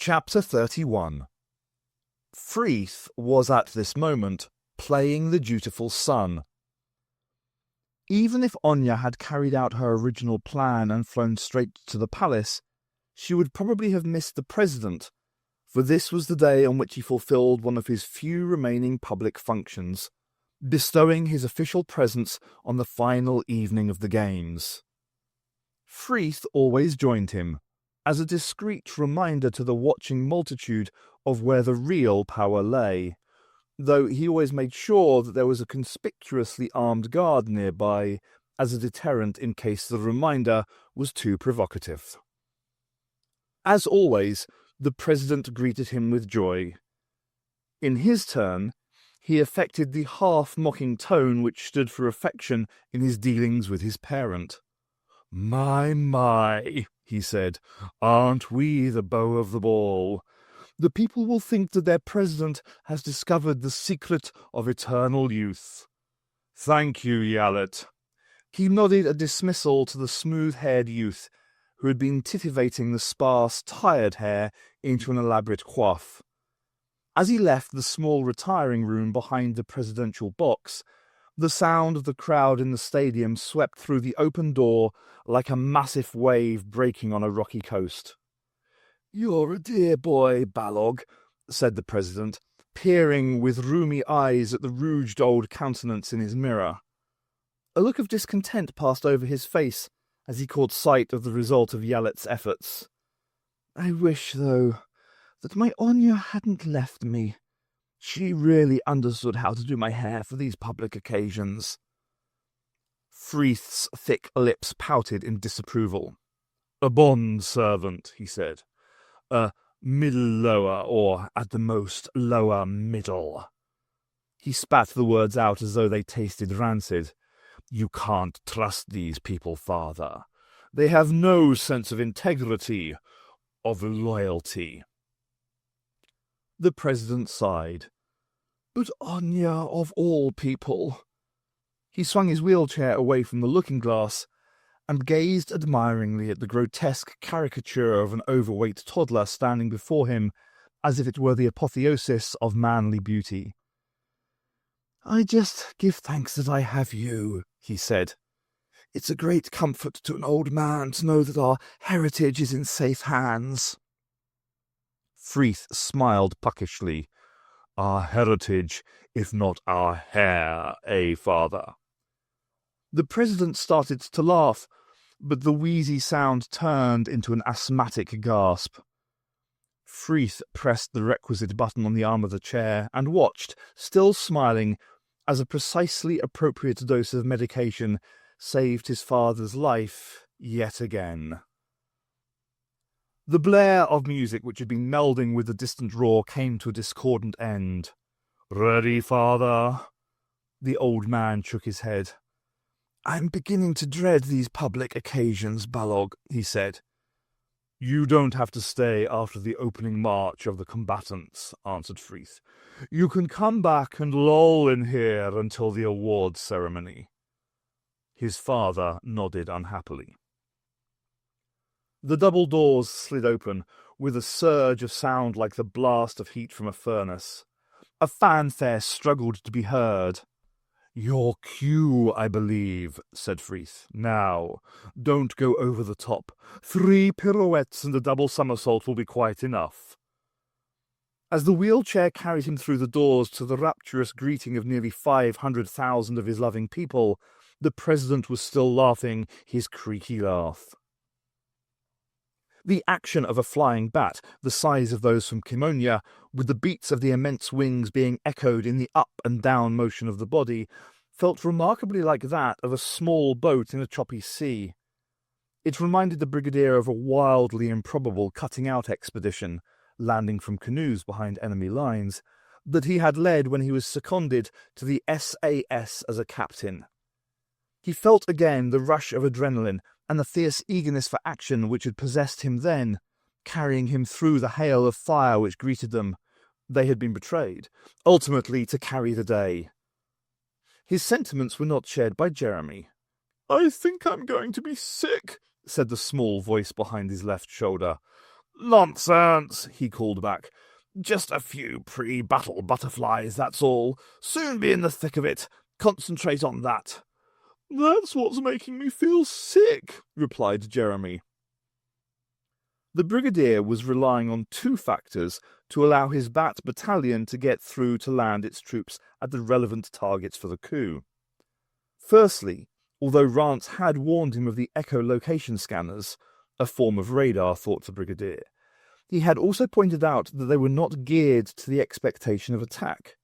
Chapter 31. Frith was at this moment playing the dutiful son. Even if Anya had carried out her original plan and flown straight to the palace, she would probably have missed the president, for this was the day on which he fulfilled one of his few remaining public functions, bestowing his official presence on the final evening of the games. Frith always joined him, as a discreet reminder to the watching multitude of where the real power lay, though he always made sure that there was a conspicuously armed guard nearby as a deterrent in case the reminder was too provocative. As always, the president greeted him with joy. In his turn, he affected the half-mocking tone which stood for affection in his dealings with his parent. My, he said, aren't we the beau of the ball? The people will think that their president has discovered the secret of eternal youth. Thank you, Yalet. He nodded a dismissal to the smooth-haired youth, who had been titivating the sparse, tired hair into an elaborate coif. As he left the small retiring room behind the presidential box, the sound of the crowd in the stadium swept through the open door like a massive wave breaking on a rocky coast. "You're a dear boy, Balog," said the president, peering with rheumy eyes at the rouged old countenance in his mirror. A look of discontent passed over his face as he caught sight of the result of Yalet's efforts. "I wish, though, that my Anya hadn't left me. She really understood how to do my hair for these public occasions." Frith's thick lips pouted in disapproval. "A bond servant," he said. "A middle-lower, or at the most lower-middle." He spat the words out as though they tasted rancid. "You can't trust these people, father. They have no sense of integrity, of loyalty." The president sighed. "But Anya, of all people." He swung his wheelchair away from the looking-glass and gazed admiringly at the grotesque caricature of an overweight toddler standing before him as if it were the apotheosis of manly beauty. "I just give thanks that I have you," he said. "It's a great comfort to an old man to know that our heritage is in safe hands." Frith smiled puckishly. "Our heritage, if not our hair, father?" The president started to laugh, but the wheezy sound turned into an asthmatic gasp. Frith pressed the requisite button on the arm of the chair and watched, still smiling, as a precisely appropriate dose of medication saved his father's life yet again. The blare of music which had been melding with the distant roar came to a discordant end. "Ready, father?" The old man shook his head. "I'm beginning to dread these public occasions, Balog," he said. "You don't have to stay after the opening march of the combatants," answered Frith. "You can come back and loll in here until the awards ceremony." His father nodded unhappily. The double doors slid open, with a surge of sound like the blast of heat from a furnace. A fanfare struggled to be heard. "Your cue, I believe," said Frith. "Now, don't go over the top. 3 pirouettes and a double somersault will be quite enough." As the wheelchair carried him through the doors to the rapturous greeting of nearly 500,000 of his loving people, the president was still laughing his creaky laugh. The action of a flying bat, the size of those from Kimonia, with the beats of the immense wings being echoed in the up and down motion of the body, felt remarkably like that of a small boat in a choppy sea. It reminded the brigadier of a wildly improbable cutting-out expedition, landing from canoes behind enemy lines, that he had led when he was seconded to the SAS as a captain. He felt again the rush of adrenaline and the fierce eagerness for action which had possessed him then, carrying him through the hail of fire which greeted them. They had been betrayed, ultimately to carry the day. His sentiments were not shared by Jeremy. "I think I'm going to be sick," said the small voice behind his left shoulder. "Nonsense," he called back. "Just a few pre-battle butterflies, that's all. Soon be in the thick of it. Concentrate on that." "That's what's making me feel sick," replied Jeremy. The brigadier was relying on two factors to allow his Bat battalion to get through to land its troops at the relevant targets for the coup. Firstly, although Rance had warned him of the echolocation scanners, a form of radar, thought the brigadier, he had also pointed out that they were not geared to the expectation of attack.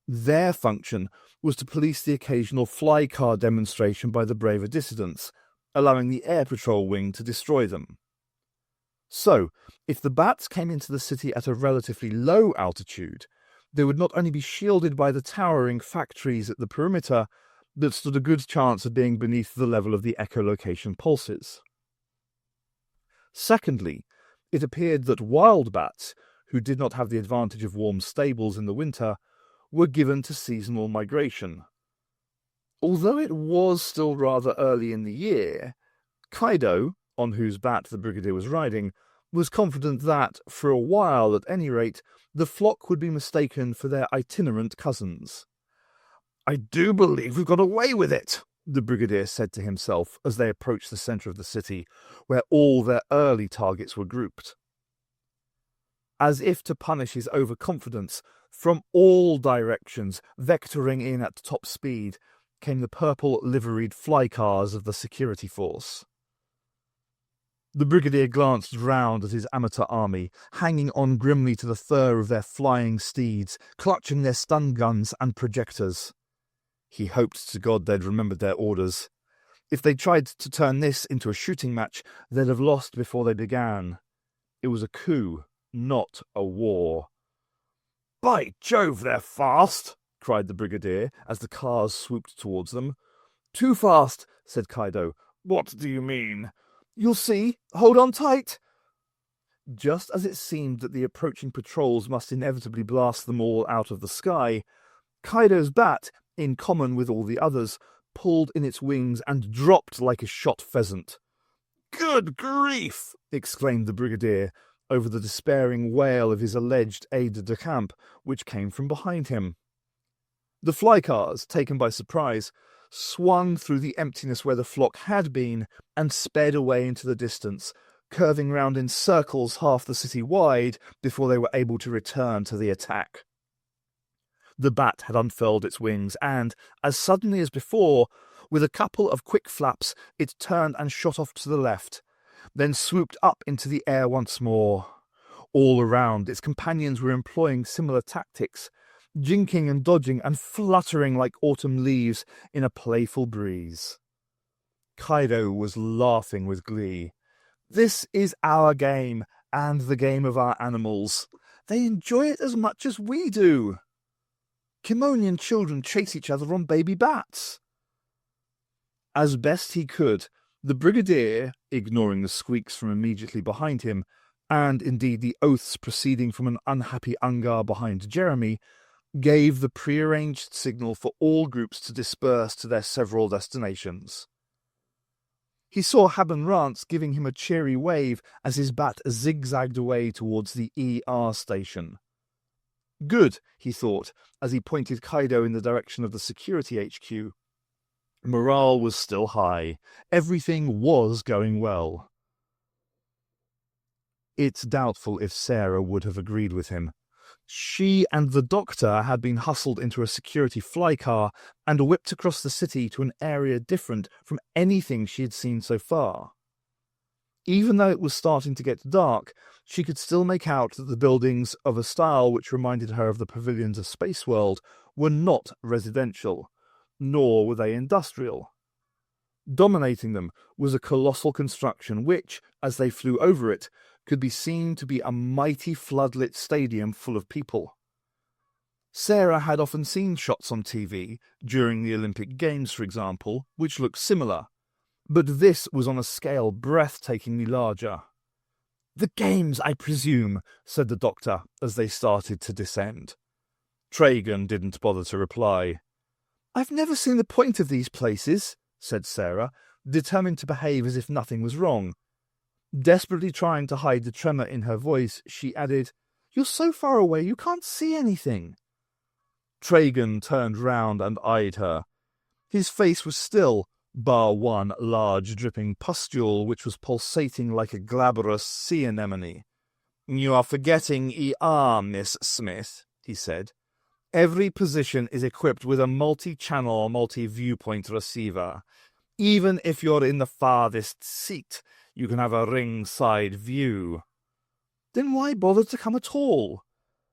Their function was to police the occasional fly car demonstration by the braver dissidents, allowing the air patrol wing to destroy them. So, if the Bats came into the city at a relatively low altitude, they would not only be shielded by the towering factories at the perimeter, but stood a good chance of being beneath the level of the echolocation pulses. Secondly, it appeared that wild bats, who did not have the advantage of warm stables in the winter, were given to seasonal migration. Although it was still rather early in the year, Kaido, on whose bat the brigadier was riding, was confident that, for a while at any rate, the flock would be mistaken for their itinerant cousins. "I do believe we've got away with it," the brigadier said to himself as they approached the centre of the city, where all their early targets were grouped. As if to punish his overconfidence, from all directions, vectoring in at top speed, came the purple liveried flycars of the security force. The brigadier glanced round at his amateur army, hanging on grimly to the fur of their flying steeds, clutching their stun guns and projectors. He hoped to God they'd remembered their orders. If they tried to turn this into a shooting match, they'd have lost before they began. It was a coup, not a war. "By Jove, they're fast!" cried the brigadier as the cars swooped towards them. "Too fast," said Kaido. "What do you mean?" "You'll see. Hold on tight." Just as it seemed that the approaching patrols must inevitably blast them all out of the sky, Kaido's bat, in common with all the others, pulled in its wings and dropped like a shot pheasant. "Good grief!" exclaimed the brigadier, over the despairing wail of his alleged aide-de-camp, which came from behind him. The flycars, taken by surprise, swung through the emptiness where the flock had been and sped away into the distance, curving round in circles half the city wide before they were able to return to the attack. The bat had unfurled its wings and, as suddenly as before, with a couple of quick flaps, it turned and shot off to the left, then swooped up into the air once more. All around, its companions were employing similar tactics, jinking and dodging and fluttering like autumn leaves in a playful breeze. Kaido was laughing with glee. This is our game, and the game of our animals. They enjoy it as much as we do. Kimonian children chase each other on baby bats. As best he could, the brigadier, ignoring the squeaks from immediately behind him, and indeed the oaths proceeding from an unhappy Ungar behind Jeremy, gave the prearranged signal for all groups to disperse to their several destinations. He saw Haben Rance giving him a cheery wave as his bat zigzagged away towards the ER station. Good, he thought, as he pointed Kaido in the direction of the security HQ. Morale was still high. Everything was going well. It's doubtful if Sarah would have agreed with him. She and the doctor had been hustled into a security flycar and whipped across the city to an area different from anything she had seen so far. Even though it was starting to get dark, she could still make out that the buildings, of a style which reminded her of the pavilions of Spaceworld, were not residential, nor were they industrial. Dominating them was a colossal construction which, as they flew over it, could be seen to be a mighty floodlit stadium full of people. Sarah had often seen shots on TV, during the Olympic Games for example, which looked similar, but this was on a scale breathtakingly larger. "The Games, I presume," said the doctor as they started to descend. Tragan didn't bother to reply. "I've never seen the point of these places," said Sarah, determined to behave as if nothing was wrong. Desperately trying to hide the tremor in her voice, she added, "You're so far away you can't see anything." Tragan turned round and eyed her. His face was still, bar one large dripping pustule which was pulsating like a glabrous sea anemone. "You are forgetting ER, Miss Smith," he said. "Every position is equipped with a multi-channel, multi-viewpoint receiver. Even if you're in the farthest seat, you can have a ringside view." "Then why bother to come at all?"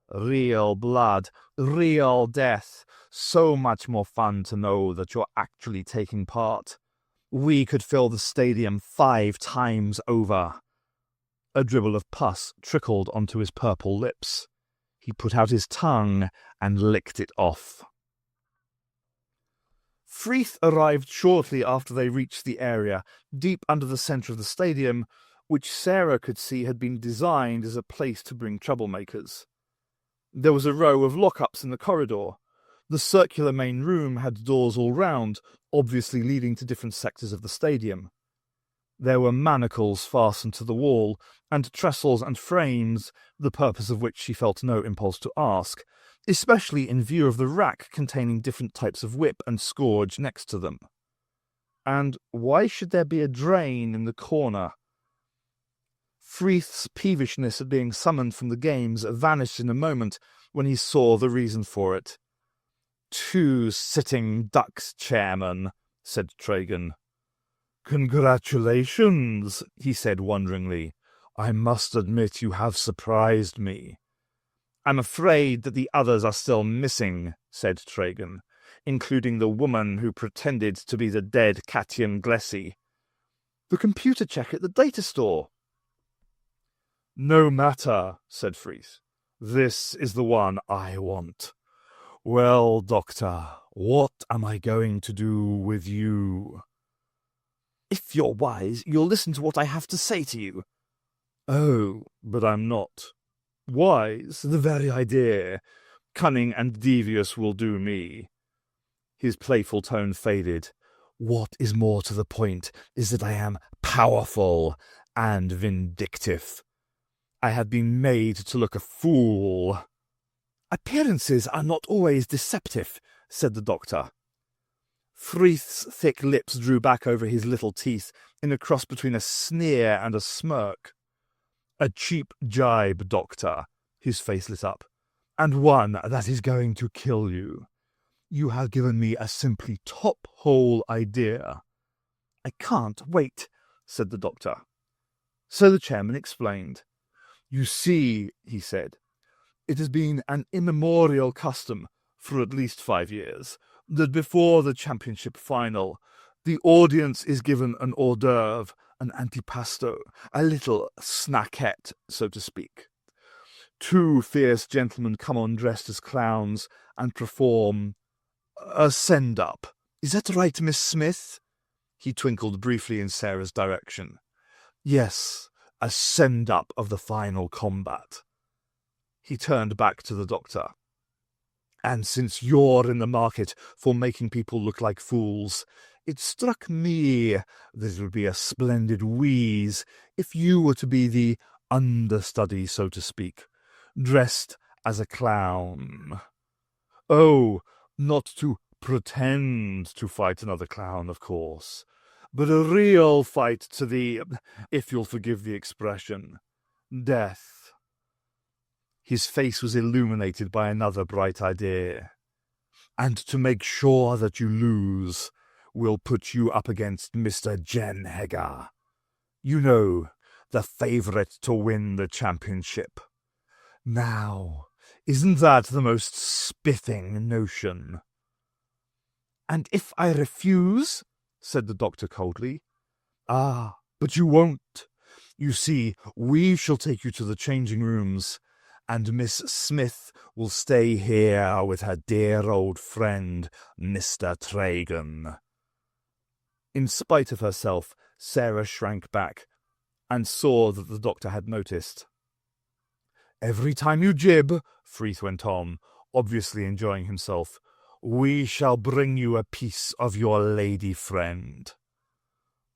"Real blood, real death. So much more fun to know that you're actually taking part. We could fill the stadium 5 times over." A dribble of pus trickled onto his purple lips. He put out his tongue and licked it off. Freeth arrived shortly after they reached the area, deep under the centre of the stadium, which Sarah could see had been designed as a place to bring troublemakers. There was a row of lock-ups in the corridor. The circular main room had doors all round, obviously leading to different sectors of the stadium. There were manacles fastened to the wall, and trestles and frames, the purpose of which she felt no impulse to ask, especially in view of the rack containing different types of whip and scourge next to them. And why should there be a drain in the corner? Freeth's peevishness at being summoned from the games vanished in a moment when he saw the reason for it. "2 sitting ducks, Chairman," said Tragan. "Congratulations," he said wonderingly. "I must admit you have surprised me." "I'm afraid that the others are still missing," said Tragan, "including the woman who pretended to be the dead Katyan Glessy." "The computer check at the data store." "No matter," said Freeth. "This is the one I want. Well, Doctor, what am I going to do with you?" "If you're wise, you'll listen to what I have to say to you." "Oh, but I'm not. Wise, the very idea. Cunning and devious will do me." His playful tone faded. "What is more to the point is that I am powerful and vindictive. I have been made to look a fool." "Appearances are not always deceptive," said the doctor. Freeth's thick lips drew back over his little teeth in a cross between a sneer and a smirk. "A cheap jibe, Doctor." His face lit up. "And one that is going to kill you. You have given me a simply top-hole idea." "I can't wait," said the doctor. So the chairman explained. "You see," he said, "it has been an immemorial custom for at least 5 years that before the championship final, the audience is given an hors d'oeuvre, an antipasto, a little snackette, so to speak. 2 fierce gentlemen come on dressed as clowns and perform a send-up. Is that right, Miss Smith?" He twinkled briefly in Sarah's direction. "Yes, a send-up of the final combat." He turned back to the doctor. "And since you're in the market for making people look like fools, it struck me that it would be a splendid wheeze if you were to be the understudy, so to speak, dressed as a clown. Oh, not to pretend to fight another clown, of course, but a real fight to the, if you'll forgive the expression, death." His face was illuminated by another bright idea. "And to make sure that you lose, we'll put you up against Mr. Jenhegger. You know, the favourite to win the championship. Now, isn't that the most spiffing notion?" "And if I refuse?" said the doctor coldly. "Ah, but you won't. You see, we shall take you to the changing rooms, and Miss Smith will stay here with her dear old friend, Mr. Tragan." In spite of herself, Sarah shrank back, and saw that the doctor had noticed. "Every time you jib," Freeth went on, obviously enjoying himself, "we shall bring you a piece of your lady friend."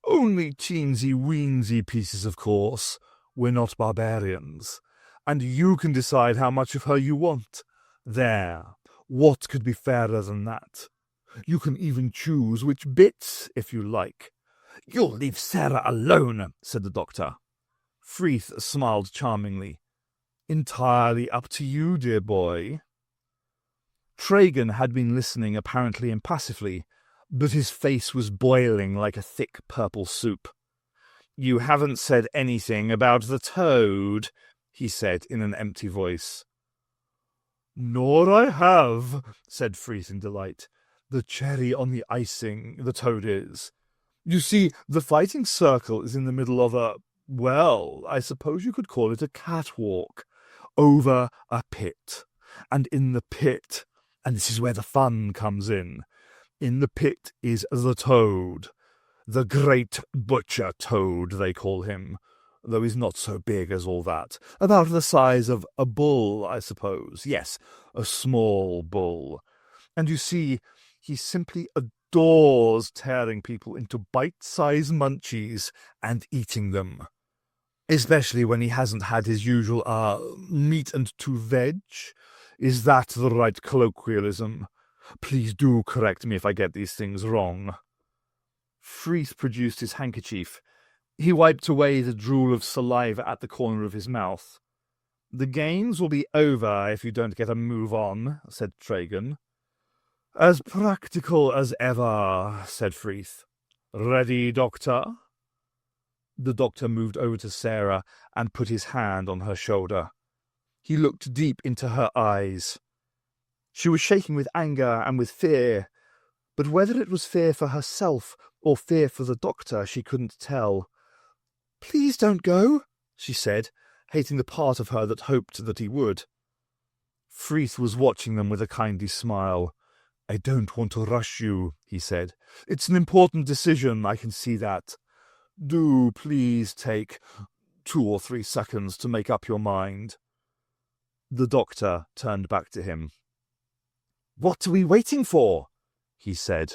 Only teensy-weensy pieces, of course. We're not barbarians. And you can decide how much of her you want. There. What could be fairer than that? You can even choose which bits, if you like. You'll leave Sarah alone, said the doctor. Freeth smiled charmingly. Entirely up to you, dear boy. Tragan had been listening apparently impassively, but his face was boiling like a thick purple soup. You haven't said anything about the toad, he said in an empty voice. Nor I have, said Freeth in delight. The cherry on the icing, the toad is. You see, the fighting circle is in the middle of a, well, I suppose you could call it a catwalk, over a pit. And in the pit, and this is where the fun comes in the pit is the toad. The great butcher toad, they call him, though he's not so big as all that. About the size of a bull, I suppose. Yes, a small bull. And you see, he simply adores tearing people into bite-sized munchies and eating them. Especially when he hasn't had his usual, meat and two veg. Is that the right colloquialism? Please do correct me if I get these things wrong. Freeth produced his handkerchief. He wiped away the drool of saliva at the corner of his mouth. The games will be over if you don't get a move on, said Tragan. As practical as ever, said Freeth. Ready, Doctor? The doctor moved over to Sarah and put his hand on her shoulder. He looked deep into her eyes. She was shaking with anger and with fear, but whether it was fear for herself or fear for the doctor she couldn't tell. Please don't go, she said, hating the part of her that hoped that he would. Freeth was watching them with a kindly smile. I don't want to rush you, he said. It's an important decision, I can see that. Do please take 2 or 3 seconds to make up your mind. The doctor turned back to him. What are we waiting for? He said.